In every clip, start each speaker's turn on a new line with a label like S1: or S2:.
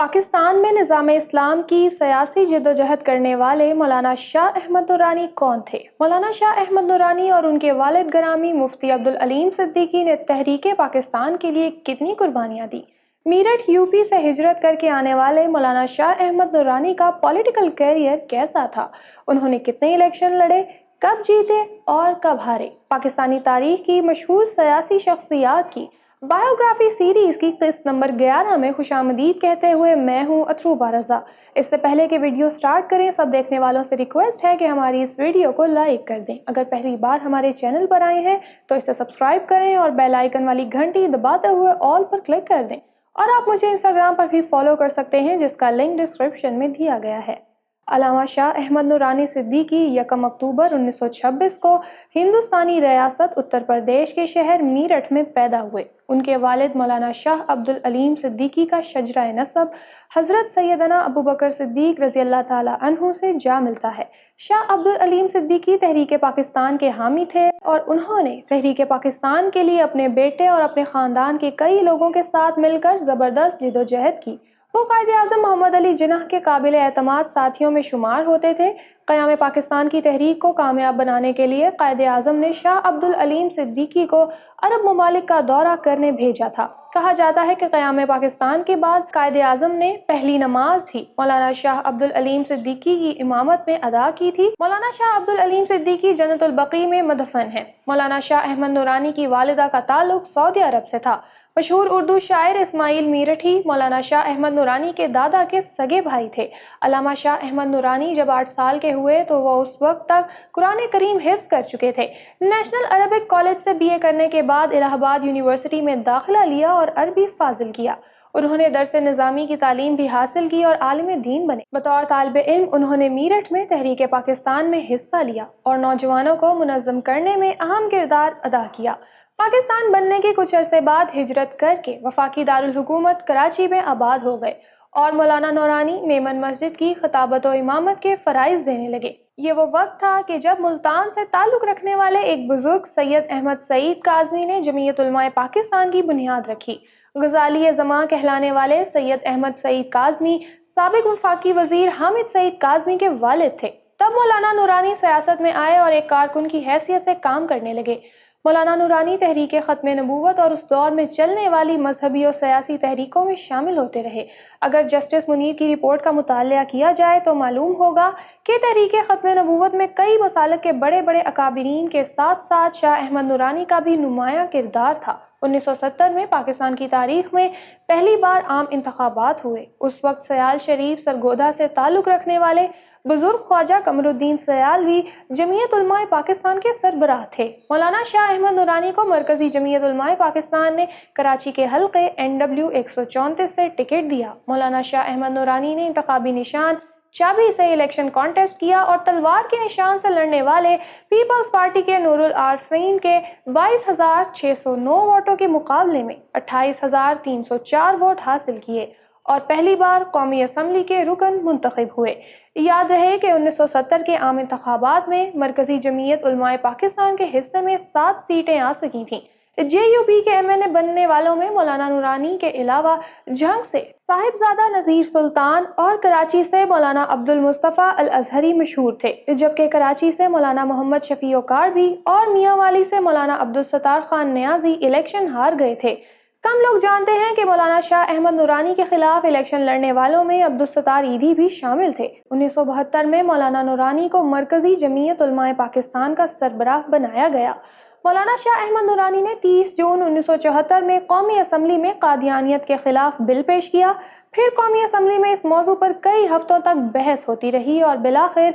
S1: पाकिस्तान में निज़ाम इस्लाम की सियासी जद्दोजहद करने वाले मौलाना शाह अहमद नूरानी कौन थे? मौलाना शाह अहमद नूरानी और उनके वालिद ग्रामी मुफ्ती अब्दुल अलीम सिद्दीकी ने तहरीक पाकिस्तान के लिए कितनी कुर्बानियाँ दी? मीरठ यूपी से हिजरत करके आने वाले मौलाना शाह अहमद नूरानी का पॉलिटिकल कैरियर कैसा था? उन्होंने कितने इलेक्शन लड़े, कब जीते और कब हारे? पाकिस्तानी तारीख की मशहूर सियासी शख्सियात की बायोग्राफी सीरीज की किस्त नंबर 11 में खुशामदीद कहते हुए मैं हूं अथरूबा रज़ा। इससे पहले कि वीडियो स्टार्ट करें, सब देखने वालों से रिक्वेस्ट है कि हमारी इस वीडियो को लाइक कर दें। अगर पहली बार हमारे चैनल पर आए हैं तो इसे सब्सक्राइब करें और बेल आइकन वाली घंटी दबाते हुए ऑल पर क्लिक कर दें। और आप मुझे इंस्टाग्राम पर भी फॉलो कर सकते हैं, जिसका लिंक डिस्क्रिप्शन में दिया गया है। अल्लामा शाह अहमद नूरानी सिद्दीकी 1 अक्टूबर 1926 को हिंदुस्तानी रियासत उत्तर प्रदेश के शहर मीरठ में पैदा हुए। उनके वालिद मौलाना शाह अब्दुल अलीम सिद्दीकी का शजरा नसब हज़रत सैयदना अबू बकर सिद्दीक रज़ी अल्लाह ताला अन्हु से जा मिलता है। शाह अब्दुल अलीम सिद्दीकी तहरीक पाकिस्तान के हामी थे और उन्होंने तहरीक पाकिस्तान के लिए अपने बेटे और अपने ख़ानदान के कई लोगों के साथ मिलकर ज़बरदस्त जद्दोजहद की। वो कायद-ए-आज़म मोहम्मद अली जिन्नाह के काबिल एतमाद साथियों में शुमार होते थे। क़याम पाकिस्तान की तहरीक को कामयाब बनाने के लिए कायद-ए-आज़म ने शाह अब्दुल अलीम सिद्दीकी को अरब ममालिक का दौरा करने भेजा था। कहा जाता है कि क़याम पाकिस्तान के बाद कायद-ए-आज़म ने पहली नमाज भी मौलाना शाह अब्दुल अलीम सिद्दीकी की इमामत में अदा की थी। मौलाना शाह अब्दुल अलीम सिद्दीकी जन्नतुल बक़ी में मदफन है। मौलाना शाह अहमद नूरानी की वालिदा का ताल्लुक सऊदी अरब से था। मशहूर उर्दू शायर इस्माइल मीरठी मौलाना शाह अहमद नूरानी के दादा के सगे भाई थे। अल्लामा शाह अहमद नूरानी जब 8 साल के हुए तो वह उस वक्त तक कुरान करीम हिफ्ज़ कर चुके थे। नेशनल अरबिक कॉलेज से BA करने के बाद इलाहाबाद यूनिवर्सिटी में दाखिला लिया और अरबी फाजिल किया। उन्होंने दरस निज़ामी की तालीम भी हासिल की और आलिम दीन बने। बतौर तालिब इल्म उन्होंने मीरठ में तहरीक पाकिस्तान में हिस्सा लिया और नौजवानों को मुनज़्ज़म करने में अहम किरदार अदा किया। पाकिस्तान बनने के कुछ अरसे बाद हिजरत करके वफाकी दारुल हुकूमत कराची में आबाद हो गए और मौलाना नूरानी मेमन मस्जिद की खिताबत और इमामत के फ़राइज़ देने लगे। ये वो वक्त था कि जब मुल्तान से ताल्लुक़ रखने वाले एक बुज़ुर्ग सैयद अहमद सईद काज़मी ने जमीयत उलमाए पाकिस्तान की बुनियाद रखी। गज़ाली ज़मां कहलाने वाले सैयद अहमद सईद काज़मी साबिक़ वफाकी वज़ीर हामिद सईद काज़मी के वालिद थे। तब मौलाना नूरानी सियासत में आए और एक कारकुन की हैसियत से काम करने लगे। मौलाना नूरानी तहरीक ख़त्म नबूवत और उस दौर में चलने वाली मजहबी और सियासी तहरीकों में शामिल होते रहे। अगर जस्टिस मुनीर की रिपोर्ट का मुतालिया किया जाए तो मालूम होगा कि तहरीक ख़त्म नबूवत में कई मसालिक के बड़े बड़े अकाबिरीन के साथ साथ शाह अहमद नूरानी का भी नुमायां किरदार था। 1970 में पाकिस्तान की तारीख में पहली बार आम इंतखाबात हुए। उस वक्त सयाल शरीफ सरगोदा से ताल्लुक़ रखने वाले बुजुर्ग ख्वाजा कमरुद्दीन सयाल भी जमीयत उलमाए पाकिस्तान के सरबराह थे। मौलाना शाह अहमद नूरानी को मरकजी जमीयत उलमाए पाकिस्तान ने कराची के हल्के NW 134 से टिकट दिया। मौलाना शाह अहमद नूरानी ने इंतखाबी निशान चाबी से इलेक्शन कॉन्टेस्ट किया और तलवार के निशान से लड़ने वाले पीपल्स पार्टी के नूरुल आरफीन के 22,609 वोटों के मुकाबले में 28,304 वोट हासिल किए और पहली बार कौमी असम्बली के रुकन मुंतखब हुए। याद रहे कि 1970 के आम इंतखाबात में मरकजी जमीयत उलमाए पाकिस्तान के हिस्से में 7 सीटें आ सकी थीं। JUP के MNA बनने वालों में मौलाना नूरानी के अलावा झंग से साहिबजादा नज़ीर सुल्तान और कराची से मौलाना अब्दुल मुस्तफ़ा अल अज़हरी मशहूर थे, जबकि कराची से मौलाना मोहम्मद शफी कारभी और मियांवाली से मौलाना अब्दुल सत्तार खान नियाज़ी इलेक्शन हार गए थे। कम लोग जानते हैं कि मौलाना शाह अहमद नूरानी के खिलाफ इलेक्शन लड़ने वालों में अब्दुल सत्तार ईदी भी शामिल थे। 1972 में मौलाना नूरानी को मरकजी जमीयत उलमाए पाकिस्तान का सरबराह बनाया गया। मौलाना शाह अहमद नूरानी ने 30 जून 1974 में कौमी असम्बली में कादियानियत के खिलाफ बिल पेश किया। फिर कौमी असम्बली में इस मौजू पर कई हफ्तों तक बहस होती रही और बिलाखिर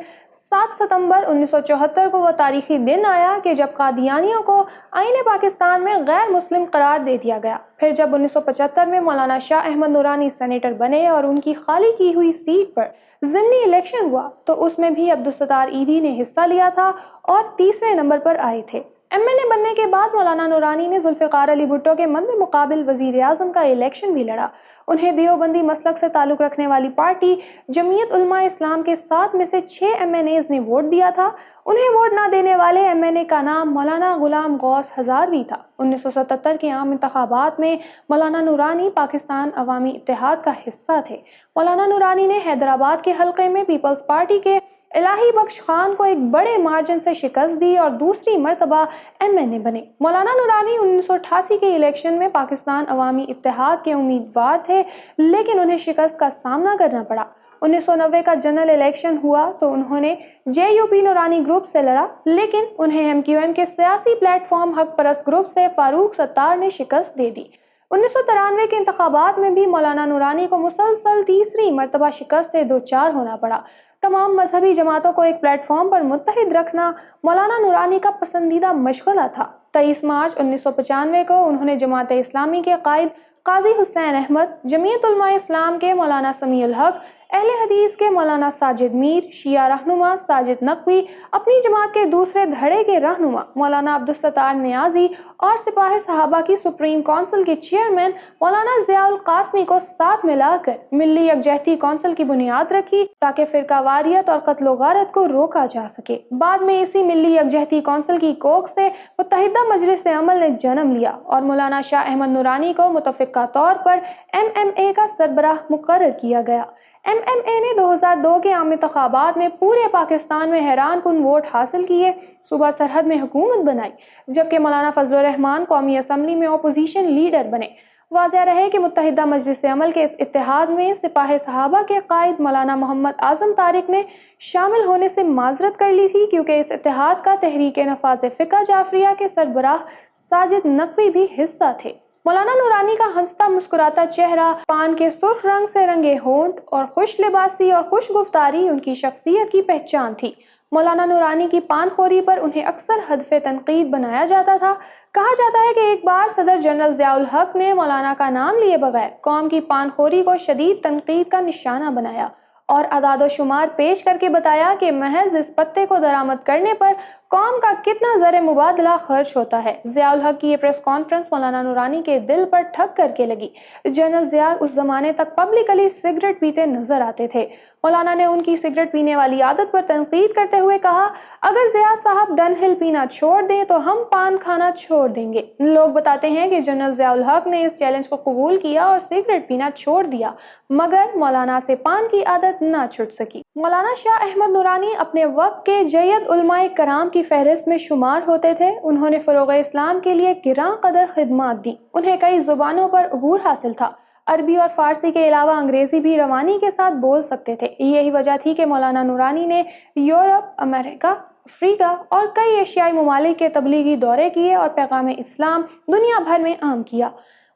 S1: 7 सितंबर 1974 को वह तारीखी दिन आया कि जब कादियानियों को आईन पाकिस्तान में गैर मुस्लिम करार दे दिया गया। फिर जब 1975 में मौलाना शाह अहमद नूरानी सेनेटर बने और उनकी खाली की हुई सीट पर ज़िमनी इलेक्शन हुआ तो उसमें भी अब्दुल सत्तार ईदी ने हिस्सा लिया था और तीसरे नंबर पर आए थे। MNA बनने के बाद मौलाना नूरानी ने जुल्फ़िकार अली भुट्टो के मद्दे मुकाबिल वज़ीर आज़म का इलेक्शन भी लड़ा। उन्हें देवबंदी मसलक से ताल्लुक़ रखने वाली पार्टी जमीयत उलमा इस्लाम के 7 में से 6 MNAs ने वोट दिया था। उन्हें वोट न देने वाले MNA का नाम मौलाना गुलाम गौस हज़ारवी था। 1977 के आम इंतखाबात में मौलाना नूरानी पाकिस्तान अवामी इत्तेहाद का हिस्सा थे। मौलाना नूरानी ने हैदराबाद के हल्के में पीपल्स पार्टी के इलाही बख्श खान को एक बड़े मार्जिन से शिकस्त दी और दूसरी मरतबा MNA बने। मौलाना नूरानी 1988 के इलेक्शन में पाकिस्तान अवामी इत्तेहाद के उम्मीदवार थे, लेकिन उन्हें शिकस्त का सामना करना पड़ा। 1990 का जनरल इलेक्शन हुआ तो उन्होंने JUP नूरानी ग्रुप से लड़ा, लेकिन उन्हें MQM के सियासी प्लेटफॉर्म हक परस्त ग्रुप से फारूक सत्तार ने शिकस्त दे दी। 1993 के इंतखाबात में भी मौलाना नूरानी को मुसलसल तीसरी मरतबा शिकस्त से दो चार होना पड़ा। तमाम मजहबी जमातों को एक प्लेटफॉर्म पर मुत्तहिद रखना मौलाना नूरानी का पसंदीदा मशगला था। 23 मार्च 1995 को उन्होंने जमात इस्लामी के कायद काजी हुसैन अहमद, जमीयत उलमा इस्लाम के मौलाना समीउल हक, अहले हदीस के मौलाना साजिद मीर, शिया रहनुमा साजिद नकवी, अपनी जमात के दूसरे धड़े के रहनुमा मौलाना अब्दुल सत्तार नियाजी और सिपाही सहाबा की सुप्रीम काउंसिल के चेयरमैन मौलाना ज़ियाउल कासमी को साथ मिलाकर मिली यकजहती काउंसिल की बुनियाद रखी ताकि फिरकावारियत और कत्ल गारत को रोका जा सके। बाद में इसी मिली यकजहती काउंसिल की कोख से मुत्तहिदा मजलिस अमल ने जन्म लिया और मौलाना शाह अहमद नूरानी को मुतफ़िका तौर पर MMA का सरबराह मुकर्रर किया गया। MMA ने 2002 के आम इंतखाबात में पूरे पाकिस्तान में हैरान कुन वोट हासिल किए, सूबा सरहद में हुकूमत बनाई, जबकि मौलाना फजलुर रहमान कौमी असम्बली में अपोजिशन लीडर बने। वाज़ेह रहे कि मुत्तहिदा मजलिस अमल के इस इत्तेहाद में सिपाही सहाबा के कायद मौलाना मोहम्मद आज़म तारिक ने शामिल होने से माजरत कर ली थी, क्योंकि इस इत्तेहाद का तहरीक नफाज फ़िक़्ह जाफरिया के सरबराह साजिद नकवी भी हिस्सा थे। मौलाना नूरानी का हंसता मुस्कुराता चेहरा, पान के सुर्ख रंग से रंगे होंठ और खुश लिबासी और खुश गुफ्तारी उनकी शख्सियत की पहचान थी। मौलाना नूरानी की पानखोरी पर उन्हें अक्सर हदफ़े तनकीद बनाया जाता था। कहा जाता है कि एक बार सदर जनरल ज़ियाउल हक ने मौलाना का नाम लिए बगैर कौम की पानखोरी को शदीद तनकीद का निशाना बनाया और अदाद शुमार पेश करके बताया कि महज इस पत्ते को दरामद करने पर कौम का कितना ज़र मुबादला खर्च होता है। ज़ियाउल हक की ये प्रेस कॉन्फ्रेंस मौलाना नूरानी के दिल पर ठग करके लगी। जनरल ज़िया उस ज़माने तक पब्लिकली सिगरेट पीते नजर आते थे। मौलाना ने उनकी सिगरेट पीने वाली आदत पर तनकीद करते हुए कहा, अगर ज़िया साहब डनहिल पीना छोड़ दें तो हम पान खाना छोड़ देंगे। लोग बताते हैं कि जनरल ज़ियाउल हक ने इस चैलेंज को कबूल किया और सिगरेट पीना छोड़ दिया, मगर मौलाना से पान की आदत ना छूट सकी। मौलाना शाह अहमद नूरानी अपने वक्त के जयद उलमाए कराम की फहरिस्त में शुमार होते थे। उन्होंने फ़रोग़ इस्लाम के लिए गिरां कदर खिदमत दी। उन्हें कई ज़ुबानों पर अबूर हासिल था। अरबी और फ़ारसी के अलावा अंग्रेज़ी भी रवानी के साथ बोल सकते थे। यही वजह थी कि मौलाना नूरानी ने यूरोप, अमेरिका, अफ्रीका और कई एशियाई ममालिक के तबलीगी दौरे किए और पैगाम इस्लाम दुनिया भर में आम किया।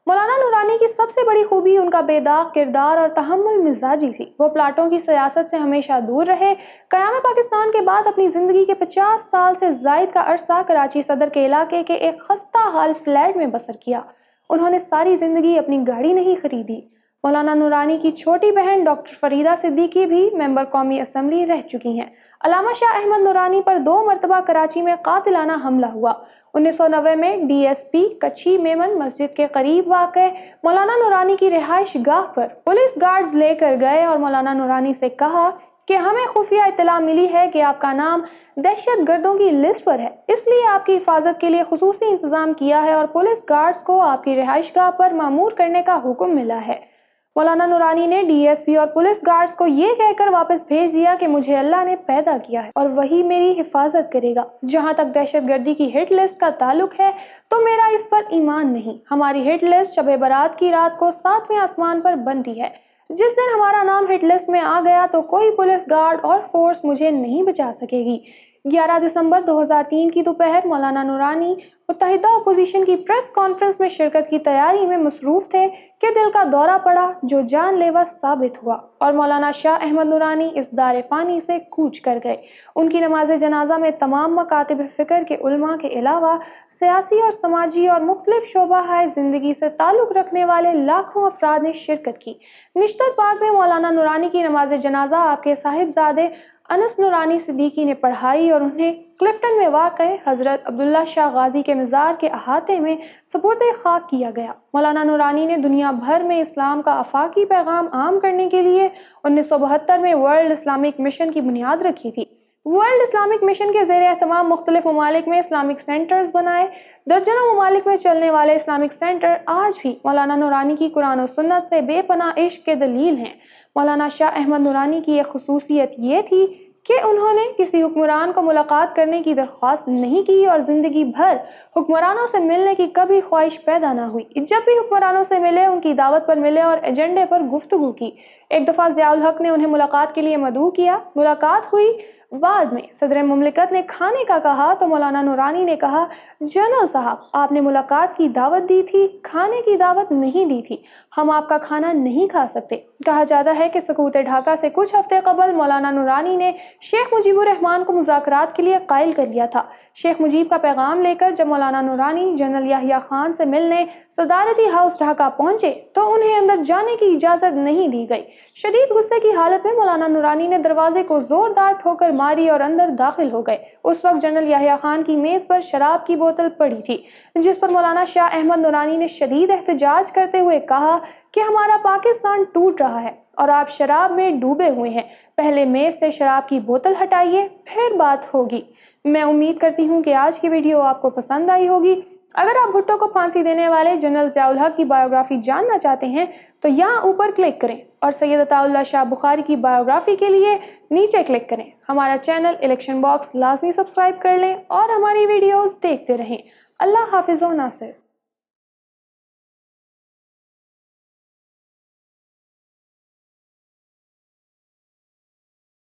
S1: मौलाना नूरानी की सबसे बड़ी खूबी उनका बेदाग किरदार और तहम्मुल मिजाजी थी। वो प्लाटों की सियासत से हमेशा दूर रहे। क़याम पाकिस्तान के बाद अपनी ज़िंदगी के 50 साल से ज़ायद का अरसा कराची सदर के इलाके के एक खस्ता हाल फ्लैट में बसर किया। उन्होंने सारी ज़िंदगी अपनी गाड़ी नहीं खरीदी। मौलाना नूरानी की छोटी बहन डॉक्टर फरीदा सिद्दीकी भी मेंबर कौमी असम्बली रह चुकी हैं। अल्लामा शाह अहमद नूरानी पर 2 मरतबा कराची में कातिलाना हमला हुआ। 1990 में DSP कच्छी मेमन मस्जिद के करीब वाक़े मौलाना नूरानी की रिहाइश गाह पर पुलिस गार्ड्स लेकर गए और मौलाना नूरानी से कहा कि हमें खुफिया इत्तला मिली है कि आपका नाम दहशत गर्दों की लिस्ट पर है, इसलिए आपकी हिफाजत के लिए खुसूसी इंतजाम किया है और पुलिस गार्ड्स को आपकी रिहाइश गाह पर मामूर करने का हुक्म मिला है। मौलाना नूरानी ने DSP और पुलिस गार्ड्स को ये कहकर वापस भेज दिया कि मुझे अल्लाह ने पैदा किया है और वही मेरी हिफाजत करेगा। जहाँ तक दहशत गर्दी की हिट लिस्ट का ताल्लुक है तो मेरा इस पर ईमान नहीं। हमारी हिट लिस्ट शब बारात की रात को 7वें आसमान पर बनती है। जिस दिन हमारा नाम हिट लिस्ट में आ गया तो कोई पुलिस गार्ड और फोर्स मुझे नहीं बचा सकेगी। 11 दिसंबर 2003 की दोपहर मौलाना नूरानी मुत्तहिदा अपोजिशन की प्रेस कॉन्फ्रेंस में शिरकत की तैयारी में मसरूफ़ थे कि दिल का दौरा पड़ा जो जानलेवा साबित हुआ और मौलाना शाह अहमद नूरानी इस दार फ़ानी से कूच कर गए। उनकी नमाज जनाजा में तमाम मकातिब फ़िक्र के उलमा के अलावा सियासी और समाजी और मुख्तलिफ शोबा ज़िंदगी से ताल्लुक़ रखने वाले लाखों अफराद ने शिरकत की। निश्तर पाक में मौलाना नूरानी की नमाज जनाजा आपके साहिबजादे انس نورانی صدیقی نے پڑھائی اور انہیں کلفٹن میں واقع حضرت عبداللہ شاہ غازی کے مزار کے احاطے میں سپرد خاک کیا گیا۔ مولانا نورانی نے دنیا بھر میں اسلام کا آفاقی پیغام عام کرنے کے لیے 1972 میں ورلڈ اسلامک مشن کی بنیاد رکھی تھی۔ ورلڈ اسلامک مشن کے زیر اہتمام مختلف ممالک میں اسلامک سینٹرز بنائے۔ درجنوں ممالک میں چلنے والے اسلامک سینٹر آج بھی مولانا نورانی کی قرآن و سنت سے بے پناہ عشق کے دلیل ہیں۔ مولانا شاہ احمد نورانی کی ایک خصوصیت یہ تھی کہ انہوں نے کسی حکمران کو ملاقات کرنے کی درخواست نہیں کی اور زندگی بھر حکمرانوں سے ملنے کی کبھی خواہش پیدا نہ ہوئی۔ جب بھی حکمرانوں سے ملے ان کی دعوت پر ملے اور ایجنڈے پر گفتگو کی۔ ایک دفعہ ضیاء الحق نے انہیں ملاقات کے لیے مدعو کیا، ملاقات ہوئی۔ بعد میں صدر مملکت نے کھانے کا کہا تو مولانا نورانی نے کہا، جنرل صاحب آپ نے ملاقات کی دعوت دی تھی، کھانے کی دعوت نہیں دی تھی، ہم آپ کا کھانا نہیں کھا سکتے۔ کہا جاتا ہے کہ سقوط ڈھاکہ سے کچھ ہفتے قبل مولانا نورانی نے شیخ مجیب الرحمان کو مذاکرات کے لیے قائل کر لیا تھا۔ شیخ مجیب کا پیغام لے کر جب مولانا نورانی جنرل یحییٰ خان سے ملنے صدارتی ہاؤس ڈھاکہ پہنچے تو انہیں اندر جانے کی اجازت نہیں دی گئی۔ شدید غصے کی حالت میں مولانا نورانی نے دروازے کو زوردار ٹھوکر ماری اور اندر داخل ہو گئے۔ اس وقت جنرل یحییٰ خان کی میز پر شراب کی بوتل پڑی تھی، جس پر مولانا شاہ احمد نورانی نے شدید احتجاج کرتے ہوئے کہا کہ ہمارا پاکستان ٹوٹ رہا ہے اور آپ شراب میں ڈوبے ہوئے ہیں، پہلے میز سے شراب کی بوتل ہٹائیے پھر بات ہوگی۔ میں امید کرتی ہوں کہ آج کی ویڈیو آپ کو پسند آئی ہوگی۔ اگر آپ بھٹو کو پھانسی دینے والے جنرل ضیاء الحق کی بایوگرافی جاننا چاہتے ہیں تو یہاں اوپر کلک کریں اور سید عطا اللہ شاہ بخاری کی بایوگرافی کے لیے نیچے کلک کریں۔ ہمارا چینل الیکشن باکس لازمی سبسکرائب کر لیں اور ہماری ویڈیوز دیکھتے رہیں۔ اللہ حافظ و ناصر۔